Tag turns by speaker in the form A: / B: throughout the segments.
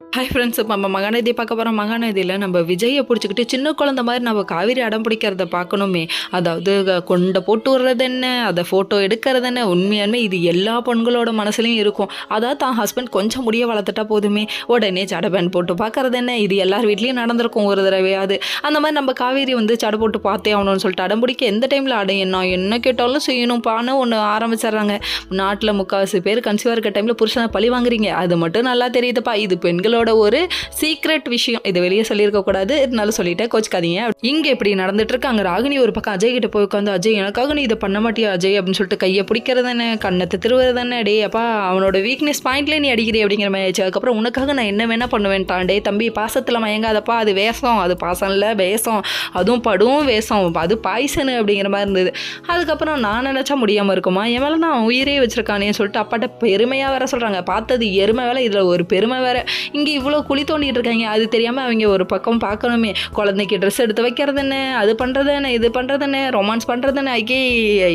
A: Hi friends, இப்போ நம்ம மகாநதி பார்க்க போகிறோம். மகாநதியில் நம்ம விஜயை பிடிச்சிக்கிட்டு சின்ன குழந்த மாதிரி நம்ம காவேரி அடம் பிடிக்கிறத பார்க்கணுமே. அதாவது கொண்டை போட்டு விடுறது என்ன, அதை ஃபோட்டோ எடுக்கிறது என்ன, உண்மையாலுமே இது எல்லா பெண்களோட மனசுலையும் இருக்கும். அதாவது தான் ஹஸ்பண்ட் கொஞ்சம் முடிய வளர்த்துட்டா போதுமே உடனே சடை பேண்ட் போட்டு பார்க்கறது என்ன, இது எல்லார் வீட்லேயும் நடந்திருக்கும் ஒரு தடவையாவது. அந்த மாதிரி நம்ம காவேரி வந்து சடை போட்டு பார்த்தே ஆகணும்னு சொல்லிட்டு அடம் பிடிக்க எந்த டைமில் என்ன கேட்டாலும் செய்யணும்ப்பான்னு ஒன்று ஆரம்பிச்சிடுறாங்க. நாட்டில் முக்கால்வாசி பேர் கன்சீவாக இருக்க டைமில் புருஷனை பழி வாங்குறீங்க, அது மட்டும் நல்லா தெரியுதுப்பா. இது பெண்களோட ஒரு சீக்ரெட் விஷயம், இது வெளியே சொல்லியிருக்க கூடாது, இருந்தாலும் சொல்லிட்டேன், கோச்சுக்காதீங்க. இங்க இப்படி நடந்துட்டு இருக்கு. அங்க ராகினி ஒரு பக்கம் அஜய் கிட்ட போய் உட்காந்து, அஜய் எனக்காக நீ இதை பண்ண மாட்டியா அஜய் அப்படின்னு சொல்லிட்டு கையை பிடிக்கிறது தானே, கண்ணத்தை திருவது தானே, டே அப்பா அவனோட வீக்னஸ் பாயிண்ட்லேயே நீ அடிக்கிறே அப்படிங்கிற மாதிரி ஆயிடுச்சு. அதுக்கப்புறம் உனக்காக நான் என்ன வேணா பண்ணுவேன்ட்டான். டே தம்பி பாசத்தில் மயங்காதப்பா, அது வேஷம், அது பாசம் இல்லை வேஷம், அதுவும் படும் வேஷம், அது பாய்சனு அப்படிங்கிற மாதிரி இருந்தது. அதுக்கப்புறம் நான் நினச்சா முடியாமல் இருக்குமா, என் மேலே நான் உயிரே வச்சிருக்கானே சொல்லிட்டு அப்பாட்ட பெருமையாக வேற சொல்கிறாங்க. பார்த்தது எருமை வேலை, இதில் ஒரு பெருமை வேற. இங்கே இவ்வளோ குழி தோண்டிட்டு இருக்காங்க, அது தெரியாமல் அவங்க ஒரு பக்கம் பார்க்கணுமே. குழந்தைக்கு ட்ரெஸ் எடுத்து வைக்கிறது என்ன, அது பண்ணுறது என்ன, இது பண்ணுறது என்ன, ரொமான்ஸ் பண்ணுறது என்ன, ஐயே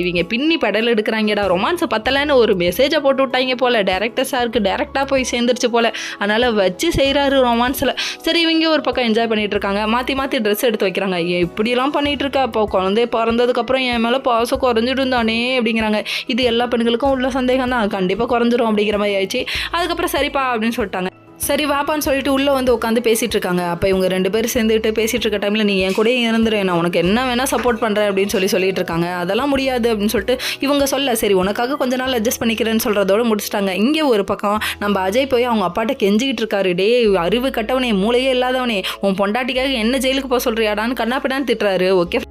A: இவங்க பின்னி பெடல் எடுக்கிறாங்கடா. ரொமான்ஸை பத்தலைன்னு ஒரு மெசேஜை போட்டு விட்டாங்க போல், டேரக்டர் சாருக்கு டேரெக்டாக போய் சேர்ந்துருச்சு போல், அதனால் வச்சு செய்கிறாரு ரொமான்ஸில். சரி இவங்க ஒரு பக்கம் என்ஜாய் பண்ணிகிட்டு இருக்காங்க, மாற்றி மாற்றி ட்ரெஸ் எடுத்து வைக்கிறாங்க. இப்படிலாம் பண்ணிகிட்டு இருக்கா, அப்போ குழந்தை பிறந்ததுக்கப்புறம் என் மேலே பாசம் குறைஞ்சிடும் தானே அப்படிங்கிறாங்க. இது எல்லா பெண்களுக்கும் உள்ள சந்தேகம் தான், கண்டிப்பாக குறைஞ்சிரும் அப்படிங்கிற மாதிரி ஆயிடுச்சு. அதுக்கப்புறம் சரிப்பா அப்படின்னு சொல்லிட்டாங்க. சரி வாப்பான்னு சொல்லிட்டு உள்ளே வந்து உட்காந்து பேசிகிட்டு இருக்காங்க. அப்போ இவங்க 2 பேரும் சேர்ந்துட்டு பேசிகிட்டு இருக்க டைமில் நீ என் கூட இருந்துரு, நான் உனக்கு என்ன வேணால் சப்போர்ட் பண்ணுறேன் அப்படின்னு சொல்லிட்டு இருக்காங்க. அதெல்லாம் முடியாது அப்படின்னு சொல்லிட்டு இவங்க சொல்ல, சரி உனக்காக கொஞ்ச நாள் அட்ஜஸ்ட் பண்ணிக்கிறேன்னு சொல்கிறதோடு முடிச்சிட்டாங்க. இங்கே ஒரு பக்கம் நம்ம அஜய் போய் அவங்க அப்பாட்ட கெஞ்சிக்கிட்டு இருக்காரு. டே அறிவு கட்டவனே, மூளையே இல்லாதவனே, உன் பொண்டாட்டிக்காக என்ன ஜெயிலுக்கு போக சொல்கிறியாடான்னு கண்ணாப்பிடான்னு திட்டுறாரு. ஓகே